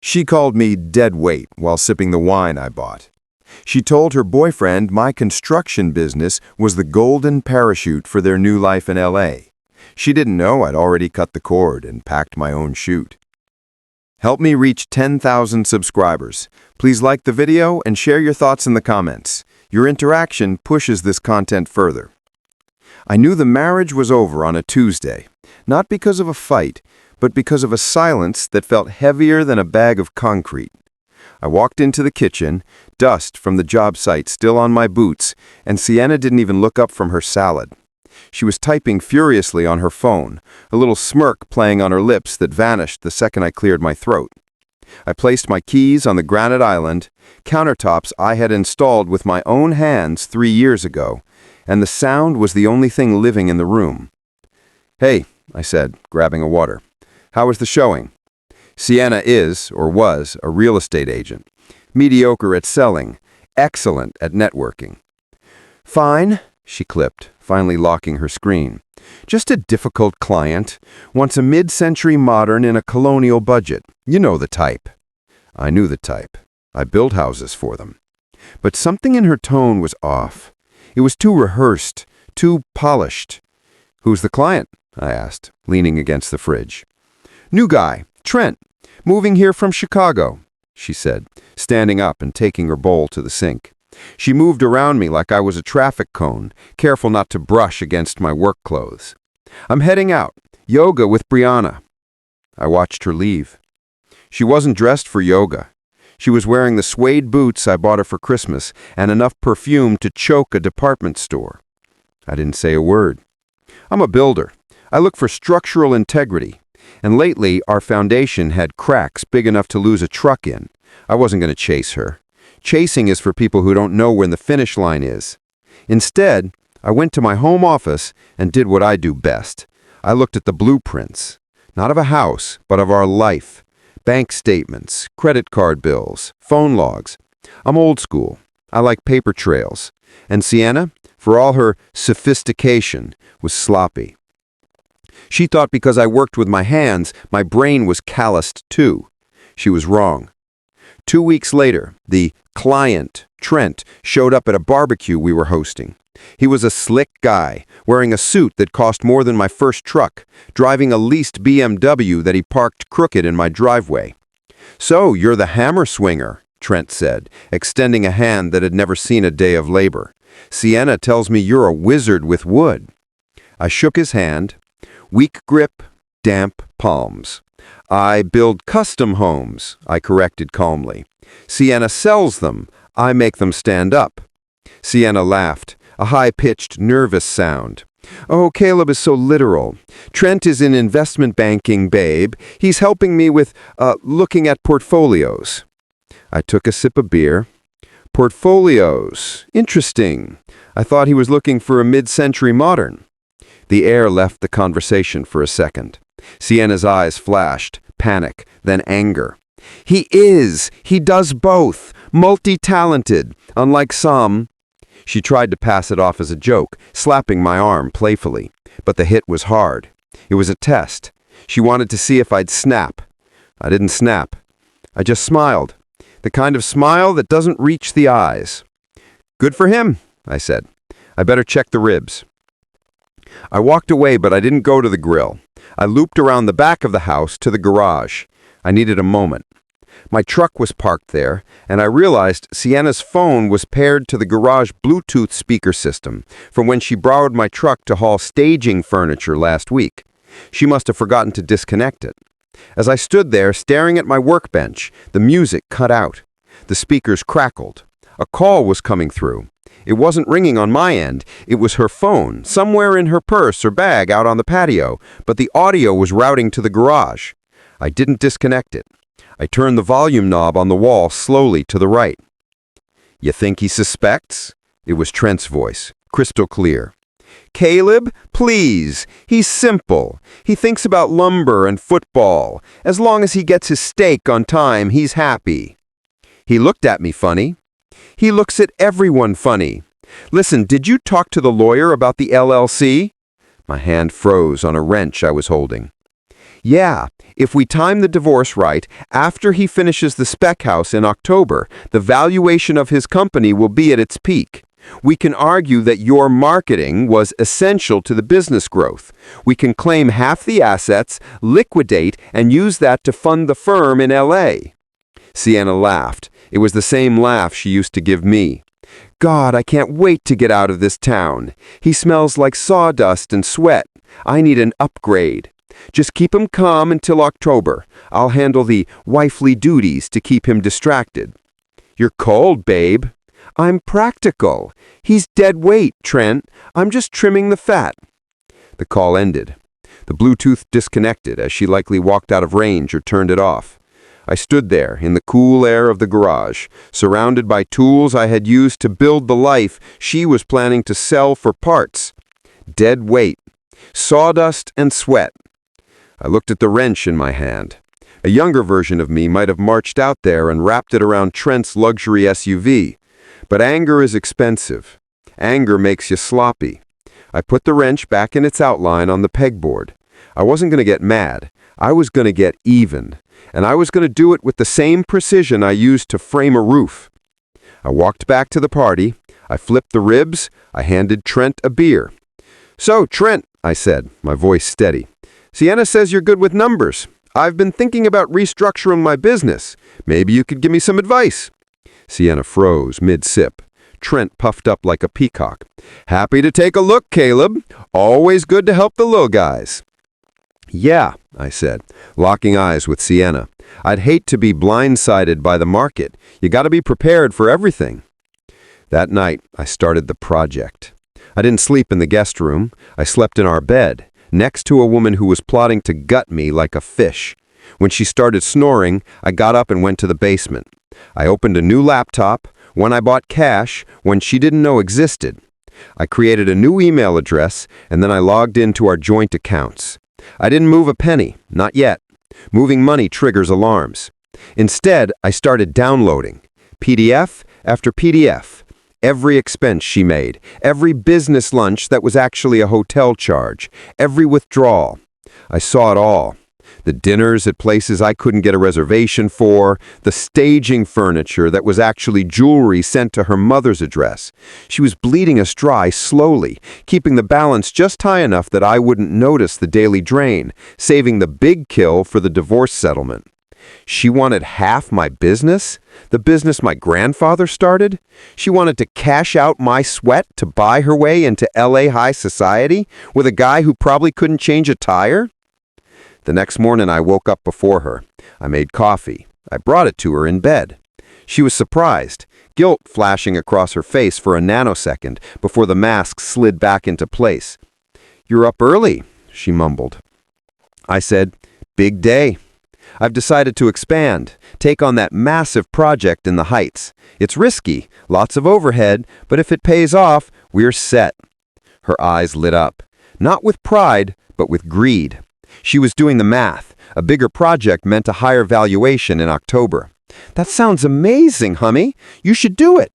She called me dead weight while sipping the wine I bought. She told her boyfriend my construction business was the golden parachute for their new life in LA. She didn't know I'd already cut the cord and packed my own chute. Help me reach 10,000 subscribers. Please like the video and share your thoughts in the comments. Your interaction pushes this content further. I knew the marriage was over on a Tuesday, not because of a fight, but because of a silence that felt heavier than a bag of concrete. I walked into the kitchen, dust from the job site still on my boots, and Sienna didn't even look up from her salad. She was typing furiously on her phone, a little smirk playing on her lips that vanished the second I cleared my throat. I placed my keys on the granite island, countertops I had installed with my own hands 3 years ago, and the sound was the only thing living in the room. "Hey," I said, grabbing a water. "How was the showing?" Sienna is, or was, a real estate agent. Mediocre at selling, excellent at networking. "Fine," she clipped, finally locking her screen. "Just a difficult client. Wants a mid-century modern in a colonial budget. You know the type." I knew the type. I built houses for them. But something in her tone was off. It was too rehearsed, too polished. "Who's the client?" I asked, leaning against the fridge. "New guy, Trent, moving here from Chicago," she said, standing up and taking her bowl to the sink. She moved around me like I was a traffic cone, careful not to brush against my work clothes. "I'm heading out. Yoga with Brianna." I watched her leave. She wasn't dressed for yoga. She was wearing the suede boots I bought her for Christmas and enough perfume to choke a department store. I didn't say a word. I'm a builder. I look for structural integrity. And lately, our foundation had cracks big enough to lose a truck in. I wasn't going to chase her. Chasing is for people who don't know when the finish line is. Instead, I went to my home office and did what I do best. I looked at the blueprints, not of a house, but of our life. Bank statements, credit card bills, phone logs. I'm old school. I like paper trails. And Sienna, for all her sophistication, was sloppy. She thought because I worked with my hands, my brain was calloused too. She was wrong. 2 weeks later, the client, Trent, showed up at a barbecue we were hosting. He was a slick guy, wearing a suit that cost more than my first truck, driving a leased BMW that he parked crooked in my driveway. "So, you're the hammer swinger," Trent said, extending a hand that had never seen a day of labor. "Sienna tells me you're a wizard with wood." I shook his hand. "Weak grip, damp palms." "I build custom homes," I corrected calmly. "Sienna sells them. I make them stand up." Sienna laughed, a high-pitched, nervous sound. "Oh, Caleb is so literal. Trent is in investment banking, babe. He's helping me with looking at portfolios." I took a sip of beer. "Portfolios. Interesting. I thought he was looking for a mid-century modern." The air left the conversation for a second. Sienna's eyes flashed, panic, then anger. "He is! He does both! Multi-talented, unlike some." She tried to pass it off as a joke, slapping my arm playfully. But the hit was hard. It was a test. She wanted to see if I'd snap. I didn't snap. I just smiled. The kind of smile that doesn't reach the eyes. "Good for him," I said. "I better check the ribs." I walked away, but I didn't go to the grill. I looped around the back of the house to the garage. I needed a moment. My truck was parked there, and I realized Sienna's phone was paired to the garage Bluetooth speaker system from when she borrowed my truck to haul staging furniture last week. She must have forgotten to disconnect it. As I stood there staring at my workbench, the music cut out. The speakers crackled. A call was coming through. It wasn't ringing on my end. It was her phone, somewhere in her purse or bag out on the patio, but the audio was routing to the garage. I didn't disconnect it. I turned the volume knob on the wall slowly to the right. "You think he suspects?" It was Trent's voice, crystal clear. "Caleb, please. He's simple. He thinks about lumber and football. As long as he gets his steak on time, he's happy." He looked at me funny. He looks at everyone funny. "Listen, did you talk to the lawyer about the LLC?" My hand froze on a wrench I was holding. Yeah, if we time the divorce right, after he finishes the spec house in October, the valuation of his company will be at its peak. We can argue that your marketing was essential to the business growth. We can claim half the assets, liquidate, and use that to fund the firm in LA. Sienna laughed. It was the same laugh she used to give me. God, I can't wait to get out of this town. He smells like sawdust and sweat. I need an upgrade. Just keep him calm until October. I'll handle the wifely duties to keep him distracted. You're cold, babe. I'm practical. He's dead weight, Trent. I'm just trimming the fat. The call ended. The Bluetooth disconnected as she likely walked out of range or turned it off. I stood there in the cool air of the garage, surrounded by tools I had used to build the life she was planning to sell for parts. Dead weight, sawdust and sweat. I looked at the wrench in my hand. A younger version of me might have marched out there and wrapped it around Trent's luxury SUV. But anger is expensive. Anger makes you sloppy. I put the wrench back in its outline on the pegboard. I wasn't going to get mad. I was going to get even. And I was going to do it with the same precision I used to frame a roof. I walked back to the party. I flipped the ribs. I handed Trent a beer. So, Trent, I said, my voice steady. Sienna says you're good with numbers. I've been thinking about restructuring my business. Maybe you could give me some advice. Sienna froze mid-sip. Trent puffed up like a peacock. Happy to take a look, Caleb. Always good to help the little guys. Yeah, I said, locking eyes with Sienna. I'd hate to be blindsided by the market. You got to be prepared for everything. That night, I started the project. I didn't sleep in the guest room. I slept in our bed, next to a woman who was plotting to gut me like a fish. When she started snoring, I got up and went to the basement. I opened a new laptop, one I bought cash, one she didn't know existed. I created a new email address, and then I logged into our joint accounts. I didn't move a penny, not yet. Moving money triggers alarms. Instead, I started downloading. PDF after PDF. Every expense she made, every business lunch that was actually a hotel charge, every withdrawal. I saw it all. The dinners at places I couldn't get a reservation for, the staging furniture that was actually jewelry sent to her mother's address. She was bleeding us dry slowly, keeping the balance just high enough that I wouldn't notice the daily drain, saving the big kill for the divorce settlement. She wanted half my business, the business my grandfather started. She wanted to cash out my sweat to buy her way into LA high society with a guy who probably couldn't change a tire. The next morning I woke up before her. I made coffee. I brought it to her in bed. She was surprised, guilt flashing across her face for a nanosecond before the mask slid back into place. "You're up early," she mumbled. I said, "Big day. I've decided to expand, take on that massive project in the Heights. It's risky, lots of overhead, but if it pays off, we're set." Her eyes lit up, not with pride, but with greed. She was doing the math. A bigger project meant a higher valuation in October. "That sounds amazing, honey. You should do it."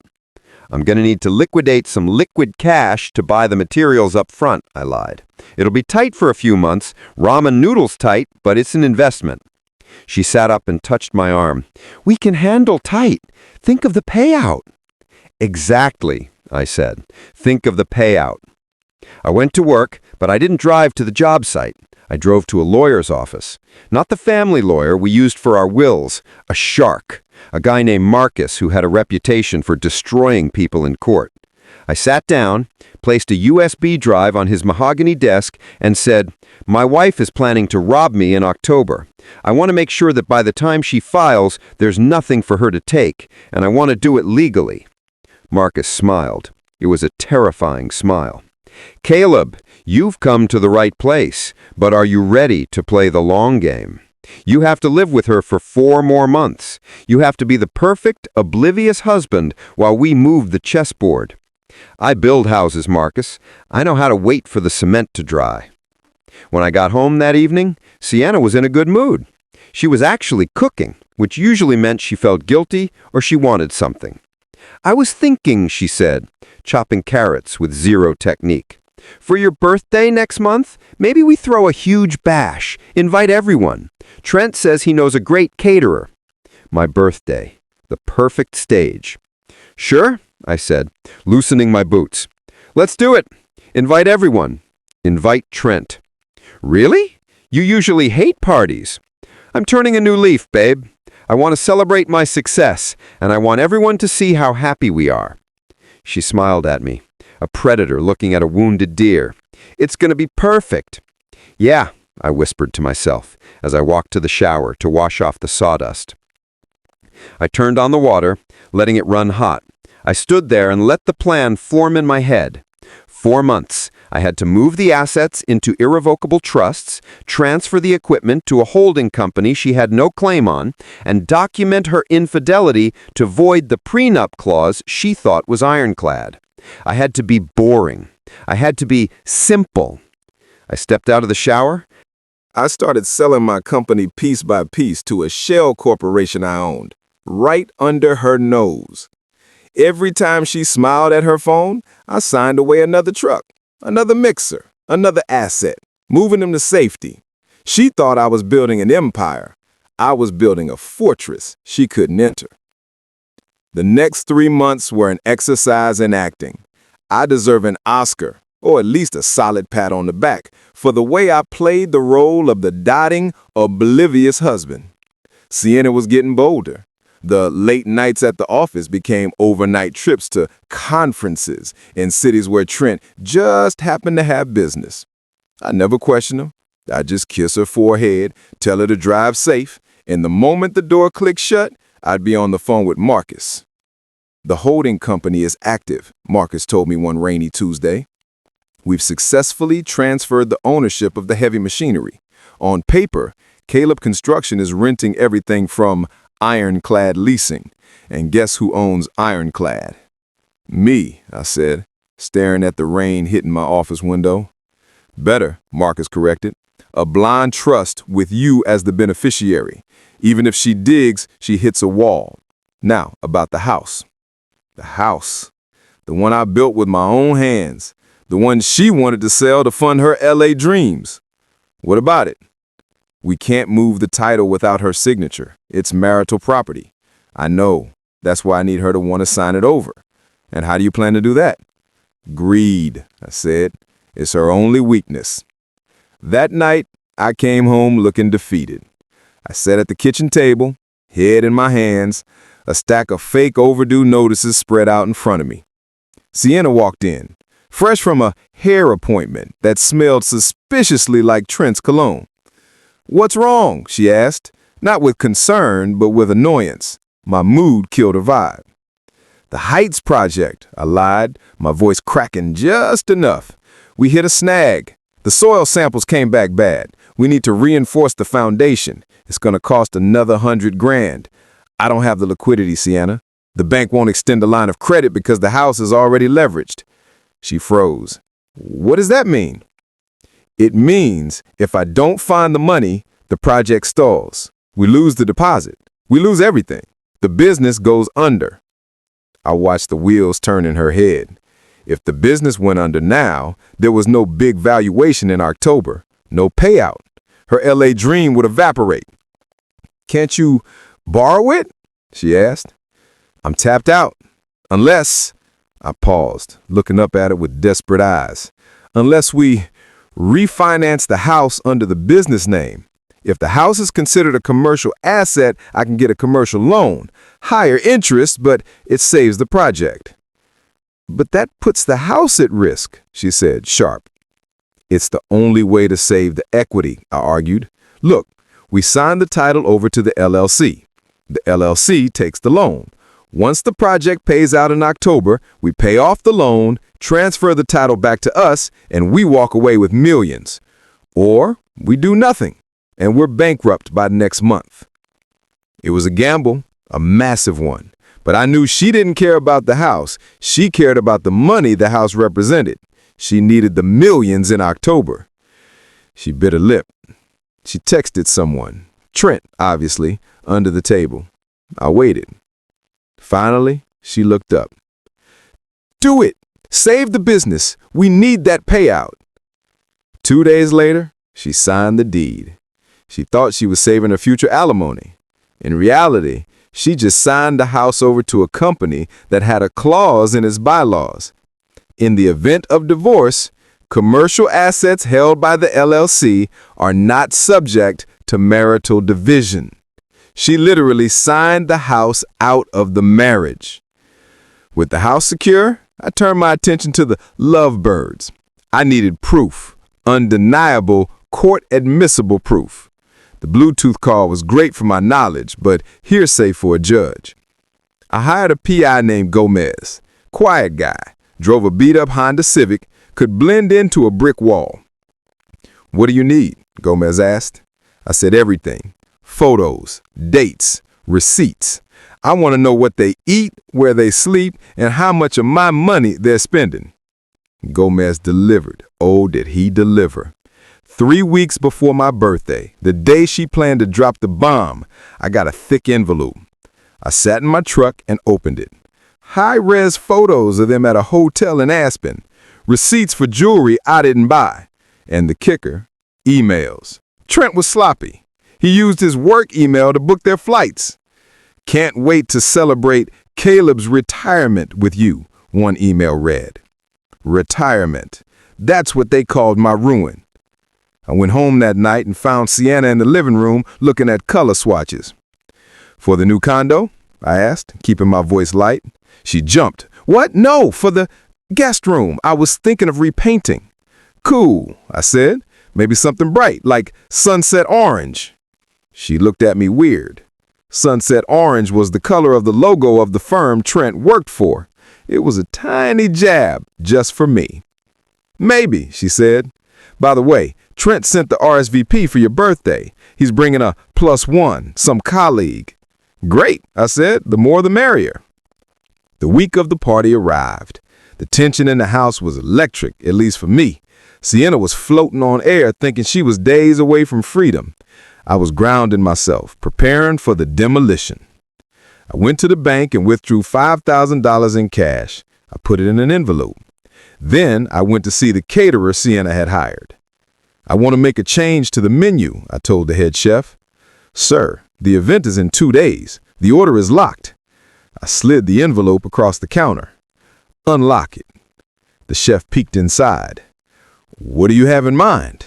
"I'm going to need to liquidate some liquid cash to buy the materials up front," I lied. "It'll be tight for a few months. Ramen noodles tight, but it's an investment." She sat up and touched my arm. "We can handle tight. Think of the payout." "Exactly," I said. "Think of the payout." I went to work, but I didn't drive to the job site. I drove to a lawyer's office. Not the family lawyer we used for our wills, a shark, a guy named Marcus who had a reputation for destroying people in court. I sat down, placed a USB drive on his mahogany desk, and said, "My wife is planning to rob me in October. I want to make sure that by the time she files, there's nothing for her to take, and I want to do it legally." Marcus smiled. It was a terrifying smile. "Caleb, you've come to the right place, but are you ready to play the long game? You have to live with her for 4 more months. You have to be the perfect, oblivious husband while we move the chessboard." "I build houses, Marcus. I know how to wait for the cement to dry." When I got home that evening, Sienna was in a good mood. She was actually cooking, which usually meant she felt guilty or she wanted something. "I was thinking," she said, chopping carrots with zero technique. For your birthday next month, maybe we throw a huge bash. Invite everyone. Trent says he knows a great caterer. My birthday. The perfect stage. Sure, I said, loosening my boots. Let's do it. Invite everyone. Invite Trent. Really? You usually hate parties. I'm turning a new leaf, babe. I want to celebrate my success, and I want everyone to see how happy we are. She smiled at me, a predator looking at a wounded deer. It's going to be perfect. Yeah, I whispered to myself as I walked to the shower to wash off the sawdust. I turned on the water, letting it run hot. I stood there and let the plan form in my head. 4 months. I had to move the assets into irrevocable trusts, transfer the equipment to a holding company she had no claim on, and document her infidelity to void the prenup clause she thought was ironclad. I had to be boring. I had to be simple. I stepped out of the shower. I started selling my company piece by piece to a shell corporation I owned, right under her nose. Every time she smiled at her phone, I signed away another truck, another mixer, another asset, moving them to safety. She thought I was building an empire. I was building a fortress she couldn't enter. The next 3 months were an exercise in acting. I deserve an Oscar, or at least a solid pat on the back, for the way I played the role of the doting, oblivious husband. Sienna was getting bolder. The late nights at the office became overnight trips to conferences in cities where Trent just happened to have business. I never questioned her. I'd just kiss her forehead, tell her to drive safe, and the moment the door clicked shut, I'd be on the phone with Marcus. The holding company is active, Marcus told me one rainy Tuesday. We've successfully transferred the ownership of the heavy machinery. On paper, Caleb Construction is renting everything from Ironclad Leasing. And guess who owns Ironclad? Me, I said, staring at the rain hitting my office window. Better, Marcus corrected. A blind trust with you as the beneficiary. Even if she digs, she hits a wall. Now, about the house. The house. The one I built with my own hands. The one she wanted to sell to fund her LA dreams. What about it? We can't move the title without her signature. It's marital property. I know. That's why I need her to want to sign it over. And how do you plan to do that? Greed, I said. It's her only weakness. That night, I came home looking defeated. I sat at the kitchen table, head in my hands, a stack of fake overdue notices spread out in front of me. Sienna walked in, fresh from a hair appointment that smelled suspiciously like Trent's cologne. "What's wrong?" she asked, not with concern, but with annoyance. My mood killed her vibe. "The Heights project," I lied, my voice cracking just enough. "We hit a snag. The soil samples came back bad. We need to reinforce the foundation. It's going to cost another $100,000. I don't have the liquidity, Sienna. The bank won't extend a line of credit because the house is already leveraged." She froze. "What does that mean?" "It means if I don't find the money, the project stalls. We lose the deposit. We lose everything. The business goes under." I watched the wheels turn in her head. If the business went under now, there was no big valuation in October, no payout. Her LA dream would evaporate. "Can't you borrow it?" she asked. "I'm tapped out. Unless," I paused, looking up at her with desperate eyes, "unless we refinance the house under the business name. If the house is considered a commercial asset, I can get a commercial loan. Higher interest, but it saves the project." "But that puts the house at risk," she said, sharp. "It's the only way to save the equity," I argued. "Look, we sign the title over to the LLC. The LLC takes the loan. Once the project pays out in October, we pay off the loan, transfer the title back to us, and we walk away with millions. Or we do nothing, and we're bankrupt by next month." It was a gamble, a massive one. But I knew she didn't care about the house. She cared about the money the house represented. She needed the millions in October. She bit her lip. She texted someone, Trent, obviously, under the table. I waited. Finally, she looked up. "Do it! Save the business. We need that payout. 2 days later, she signed the deed. She thought she was saving her future alimony. In reality, she just signed the house over to a company that had a clause in its bylaws. In the event of divorce, commercial assets held by the LLC are not subject to marital division. She literally signed the house out of the marriage. With the house secure, I turned my attention to the lovebirds. I needed proof, undeniable, court-admissible proof. The Bluetooth call was great for my knowledge, but hearsay for a judge. I hired a PI named Gomez. Quiet guy, drove a beat-up Honda Civic, could blend into a brick wall. "What do you need?" Gomez asked. I said everything. Photos, dates, receipts. I want to know what they eat, where they sleep, and how much of my money they're spending. Gomez delivered. Oh, did he deliver. 3 weeks before my birthday, the day she planned to drop the bomb, I got a thick envelope. I sat in my truck and opened it. High-res photos of them at a hotel in Aspen. Receipts for jewelry I didn't buy. And the kicker, emails. Trent was sloppy. He used his work email to book their flights. "Can't wait to celebrate Caleb's retirement with you," one email read. Retirement. That's what they called my ruin. I went home that night and found Sienna in the living room looking at color swatches. "For the new condo?" I asked, keeping my voice light. She jumped. "What? No, for the guest room. I was thinking of repainting." "Cool," I said. "Maybe something bright, like sunset orange." She looked at me weird. Sunset orange was the color of the logo of the firm Trent worked for. It was a tiny jab just for me. "Maybe," she said. "By the way, Trent sent the RSVP for your birthday. He's bringing a +1, some colleague." "Great," I said. "The more the merrier." The week of the party arrived. The tension in the house was electric, at least for me. Sienna was floating on air, thinking she was days away from freedom. I was grounding myself, preparing for the demolition. I went to the bank and withdrew $5,000 in cash. I put it in an envelope. Then I went to see the caterer Sienna had hired. "I want to make a change to the menu," I told the head chef. "Sir, the event is in 2 days. The order is locked." I slid the envelope across the counter. "Unlock it." The chef peeked inside. "What do you have in mind?"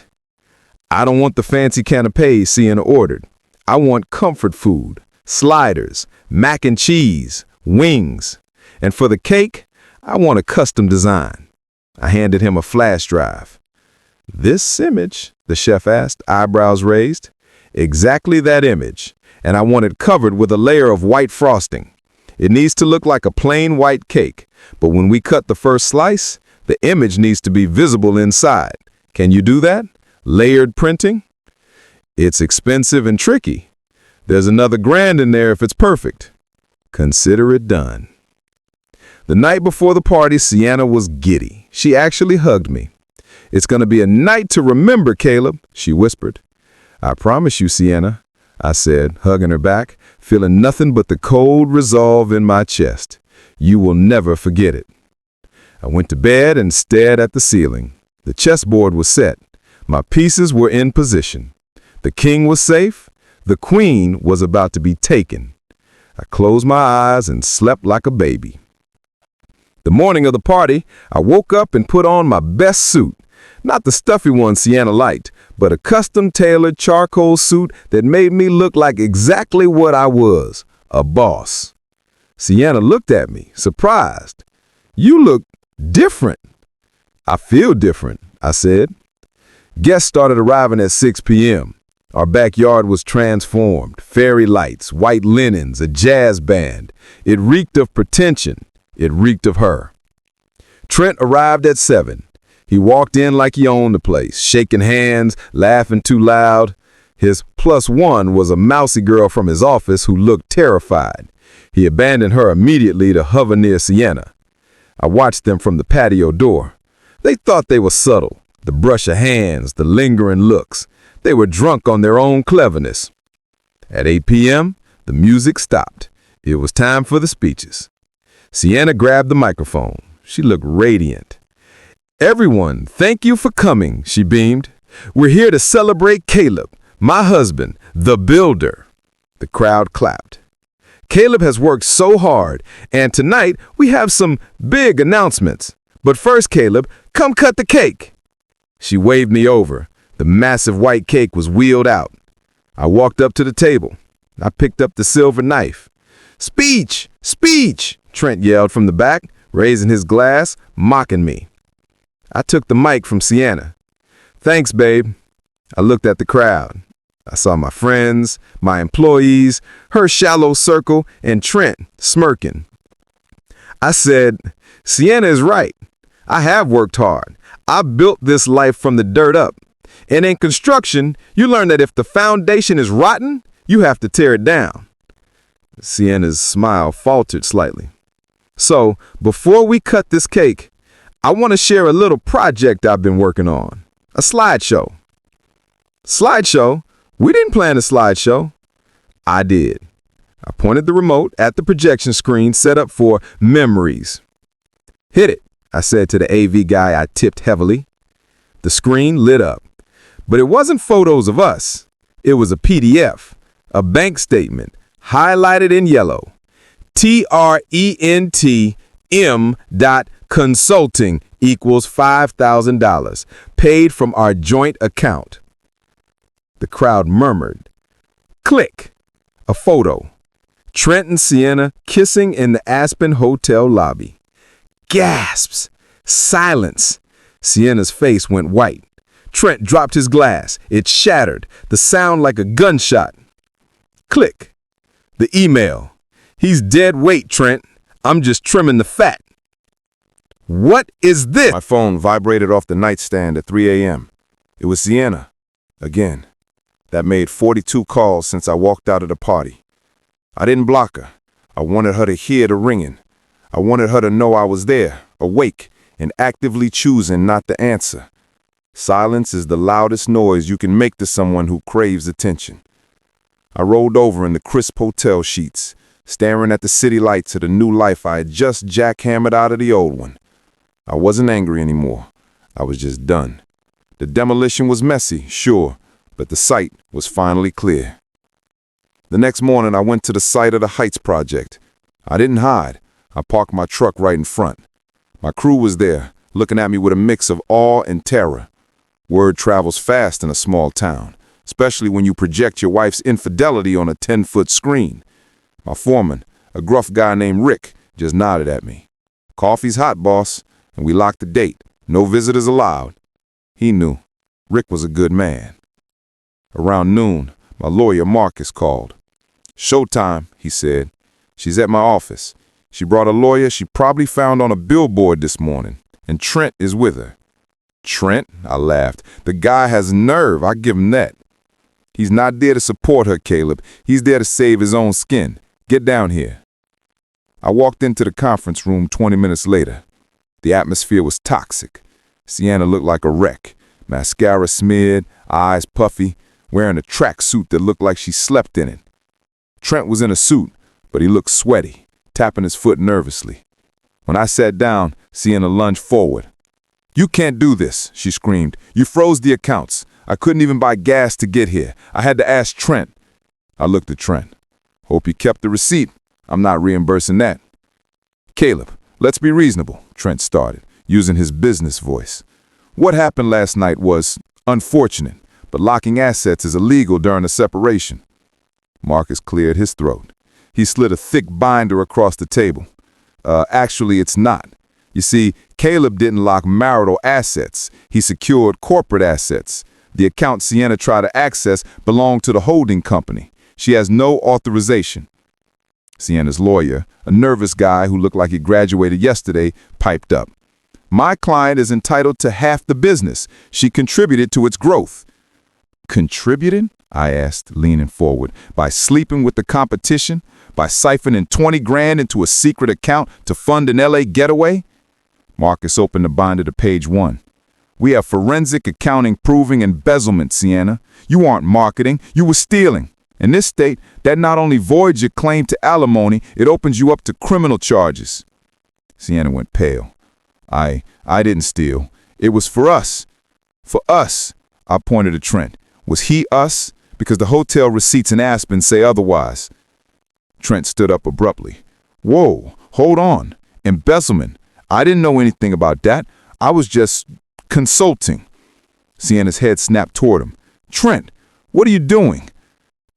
"I don't want the fancy canapes Sienna ordered. I want comfort food, sliders, mac and cheese, wings. And for the cake, I want a custom design." I handed him a flash drive. "This image?" the chef asked, eyebrows raised. "Exactly that image, and I want it covered with a layer of white frosting. It needs to look like a plain white cake, but when we cut the first slice, the image needs to be visible inside. Can you do that? Layered printing?" "It's expensive and tricky. There's another $1,000 in there if it's perfect." "Consider it done." The night before the party, Sienna was giddy. She actually hugged me. "It's going to be a night to remember, Caleb," she whispered. "I promise you, Sienna," I said, hugging her back, feeling nothing but the cold resolve in my chest. "You will never forget it." I went to bed and stared at the ceiling. The chessboard was set. My pieces were in position. The king was safe. The queen was about to be taken. I closed my eyes and slept like a baby. The morning of the party, I woke up and put on my best suit. Not the stuffy one Sienna liked, but a custom-tailored charcoal suit that made me look like exactly what I was, a boss. Sienna looked at me, surprised. "You look different." "I feel different," I said. Guests started arriving at 6 p.m. Our backyard was transformed. Fairy lights, white linens, a jazz band. It reeked of pretension. It reeked of her. Trent arrived at 7. He walked in like he owned the place, shaking hands, laughing too loud. His +1 was a mousy girl from his office who looked terrified. He abandoned her immediately to hover near Sienna. I watched them from the patio door. They thought they were subtle. The brush of hands, the lingering looks. They were drunk on their own cleverness. At 8 p.m., the music stopped. It was time for the speeches. Sienna grabbed the microphone. She looked radiant. "Everyone, thank you for coming," she beamed. "We're here to celebrate Caleb, my husband, the builder." The crowd clapped. "Caleb has worked so hard, and tonight we have some big announcements. But first, Caleb, come cut the cake." She waved me over. The massive white cake was wheeled out. I walked up to the table. I picked up the silver knife. "Speech! Speech!" Trent yelled from the back, raising his glass, mocking me. I took the mic from Sienna. "Thanks, babe." I looked at the crowd. I saw my friends, my employees, her shallow circle, and Trent smirking. I said, "Sienna is right. I have worked hard. I built this life from the dirt up. And in construction, you learn that if the foundation is rotten, you have to tear it down." Sienna's smile faltered slightly. "So, before we cut this cake, I want to share a little project I've been working on. A slideshow." "Slideshow? We didn't plan a slideshow." "I did." I pointed the remote at the projection screen set up for memories. "Hit it," I said to the AV guy I tipped heavily. The screen lit up. But it wasn't photos of us. It was a PDF, a bank statement, highlighted in yellow. TRENTM.consulting equals $5,000, paid from our joint account. The crowd murmured. Click. A photo. Trent and Sienna kissing in the Aspen Hotel lobby. Gasps. Silence. Sienna's face went white. Trent dropped his glass. It shattered, the sound like a gunshot. Click. The email. "He's dead weight, Trent. I'm just trimming the fat." "What is this?" My phone vibrated off the nightstand at 3 a.m. It was Sienna. Again. That made 42 calls since I walked out of the party. I didn't block her. I wanted her to hear the ringing. I wanted her to know I was there, awake, and actively choosing not to answer. Silence is the loudest noise you can make to someone who craves attention. I rolled over in the crisp hotel sheets, staring at the city lights of the new life I had just jackhammered out of the old one. I wasn't angry anymore. I was just done. The demolition was messy, sure, but the site was finally clear. The next morning, I went to the site of the Heights project. I didn't hide. I parked my truck right in front. My crew was there, looking at me with a mix of awe and terror. Word travels fast in a small town, especially when you project your wife's infidelity on a 10-foot screen. My foreman, a gruff guy named Rick, just nodded at me. "Coffee's hot, boss," and we locked the date. No visitors allowed. He knew. Rick was a good man. Around noon, my lawyer Marcus called. "Showtime," he said. "She's at my office. She brought a lawyer she probably found on a billboard this morning, and Trent is with her." "Trent?" I laughed. "The guy has nerve, I give him that." "He's not there to support her, Caleb. He's there to save his own skin. Get down here." I walked into the conference room 20 minutes later. The atmosphere was toxic. Sienna looked like a wreck, mascara smeared, eyes puffy, wearing a tracksuit that looked like she slept in it. Trent was in a suit, but he looked sweaty, tapping his foot nervously. When I sat down, Sienna lunged forward. "You can't do this," she screamed. "You froze the accounts. I couldn't even buy gas to get here. I had to ask Trent." I looked at Trent. "Hope you kept the receipt. I'm not reimbursing that." "Caleb, let's be reasonable," Trent started, using his business voice. "What happened last night was unfortunate, but locking assets is illegal during a separation." Marcus cleared his throat. He slid a thick binder across the table. Actually, it's not. You see, Caleb didn't lock marital assets. He secured corporate assets. The account Sienna tried to access belonged to the holding company. She has no authorization. Sienna's lawyer, a nervous guy who looked like he graduated yesterday, piped up. "My client is entitled to half the business. She contributed to its growth." "Contributed?" I asked, leaning forward. "By sleeping with the competition? By siphoning 20 grand into a secret account to fund an LA getaway?" Marcus opened the binder to page 1. "We have forensic accounting proving embezzlement, Sienna. You aren't marketing, you were stealing. In this state, that not only voids your claim to alimony, it opens you up to criminal charges." Sienna went pale. I didn't steal. It was for us. For us, I pointed to Trent. Was he us? Because the hotel receipts in Aspen say otherwise. Trent stood up abruptly. Whoa, hold on. Embezzlement. I didn't know anything about that. I was just consulting. Sienna's head snapped toward him. Trent, what are you doing?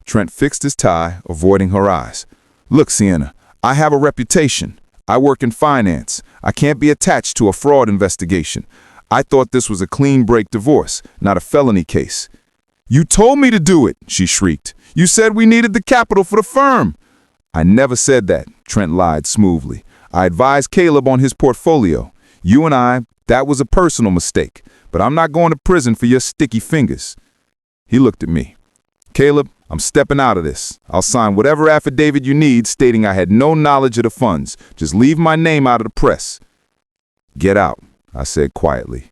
Trent fixed his tie, avoiding her eyes. Look, Sienna, I have a reputation. I work in finance. I can't be attached to a fraud investigation. I thought this was a clean break divorce, not a felony case. You told me to do it, she shrieked. You said we needed the capital for the firm. I never said that, Trent lied smoothly. I advised Caleb on his portfolio. You and I, that was a personal mistake, but I'm not going to prison for your sticky fingers. He looked at me. Caleb, I'm stepping out of this. I'll sign whatever affidavit you need stating I had no knowledge of the funds. Just leave my name out of the press. Get out, I said quietly.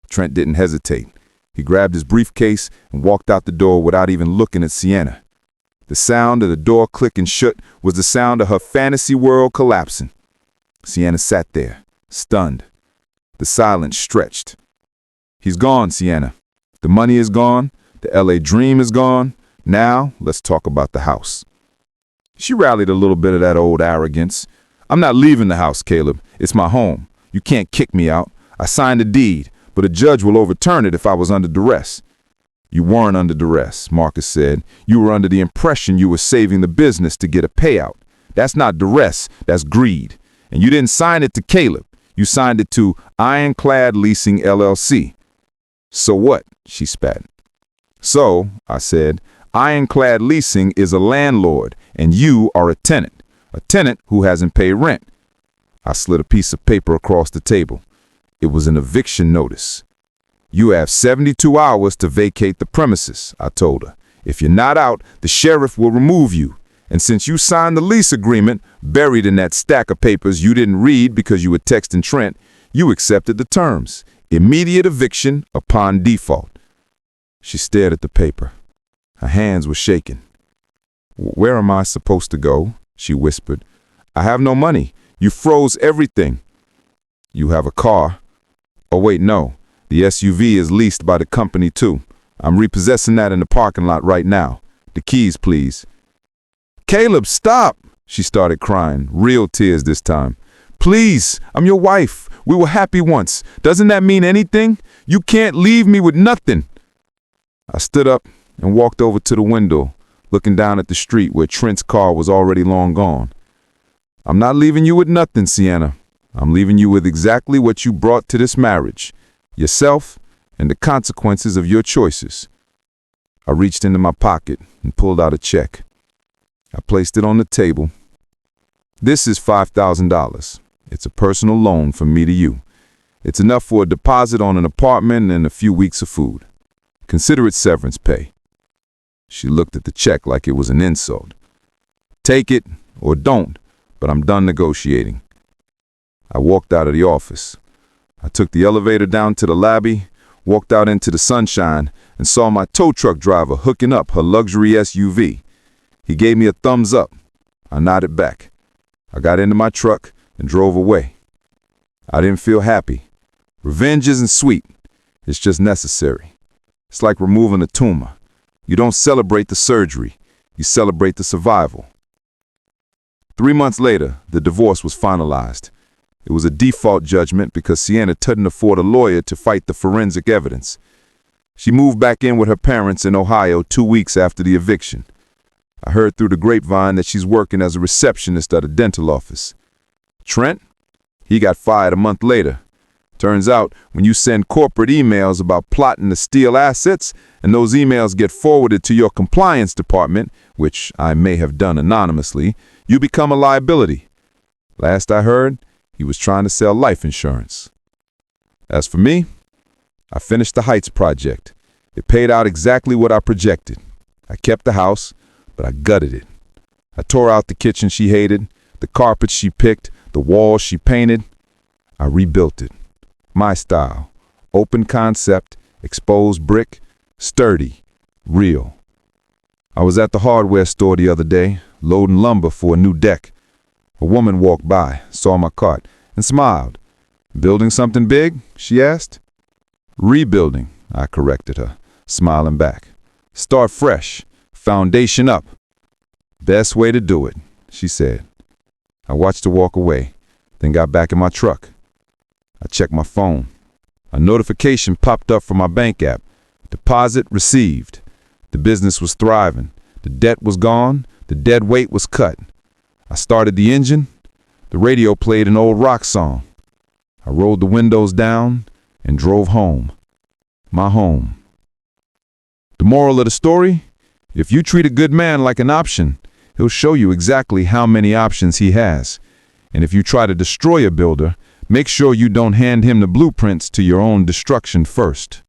Trent didn't hesitate. He grabbed his briefcase and walked out the door without even looking at Sienna. The sound of the door clicking shut was the sound of her fantasy world collapsing. Sienna sat there, stunned. The silence stretched. He's gone, Sienna. The money is gone. The LA dream is gone. Now, let's talk about the house. She rallied a little bit of that old arrogance. I'm not leaving the house, Caleb. It's my home. You can't kick me out. I signed a deed, but a judge will overturn it if I was under duress. You weren't under duress, Marcus said. You were under the impression you were saving the business to get a payout. That's not duress, that's greed. And you didn't sign it to Caleb. You signed it to Ironclad Leasing LLC. So what? She spat. So, I said, Ironclad Leasing is a landlord, and you are a tenant who hasn't paid rent. I slid a piece of paper across the table. It was an eviction notice. You have 72 hours to vacate the premises, I told her. If you're not out, the sheriff will remove you. And since you signed the lease agreement, buried in that stack of papers you didn't read because you were texting Trent, you accepted the terms. Immediate eviction upon default. She stared at the paper. Her hands were shaking. Where am I supposed to go? She whispered. I have no money. You froze everything. You have a car. Oh, wait, no. The SUV is leased by the company, too. I'm repossessing that in the parking lot right now. The keys, please. Caleb, stop! She started crying, real tears this time. Please, I'm your wife. We were happy once. Doesn't that mean anything? You can't leave me with nothing. I stood up and walked over to the window, looking down at the street where Trent's car was already long gone. I'm not leaving you with nothing, Sienna. I'm leaving you with exactly what you brought to this marriage. Yourself and the consequences of your choices. I reached into my pocket and pulled out a check. I placed it on the table. This is $5,000. It's a personal loan from me to you. It's enough for a deposit on an apartment and a few weeks of food. Consider it severance pay. She looked at the check like it was an insult. Take it or don't, but I'm done negotiating. I walked out of the office. I took the elevator down to the lobby, walked out into the sunshine, and saw my tow truck driver hooking up her luxury SUV. He gave me a thumbs up. I nodded back. I got into my truck and drove away. I didn't feel happy. Revenge isn't sweet. It's just necessary. It's like removing a tumor. You don't celebrate the surgery. You celebrate the survival. 3 months later, the divorce was finalized. It was a default judgment because Sienna couldn't afford a lawyer to fight the forensic evidence. She moved back in with her parents in Ohio 2 weeks after the eviction. I heard through the grapevine that she's working as a receptionist at a dental office. Trent? He got fired a month later. Turns out, when you send corporate emails about plotting to steal assets, and those emails get forwarded to your compliance department, which I may have done anonymously, you become a liability. Last I heard, he was trying to sell life insurance. As for me, I finished the Heights project. It paid out exactly what I projected. I kept the house, but I gutted it. I tore out the kitchen she hated, the carpets she picked, the walls she painted. I rebuilt it. My style. Open concept, exposed brick, sturdy, real. I was at the hardware store the other day, loading lumber for a new deck. A woman walked by, saw my cart, and smiled. Building something big? She asked. Rebuilding, I corrected her, smiling back. Start fresh, foundation up. Best way to do it, she said. I watched her walk away, then got back in my truck. I checked my phone. A notification popped up from my bank app. Deposit received. The business was thriving. The debt was gone. The dead weight was cut. I started the engine. The radio played an old rock song. I rolled the windows down and drove home. My home. The moral of the story? If you treat a good man like an option, he'll show you exactly how many options he has. And if you try to destroy a builder, make sure you don't hand him the blueprints to your own destruction first.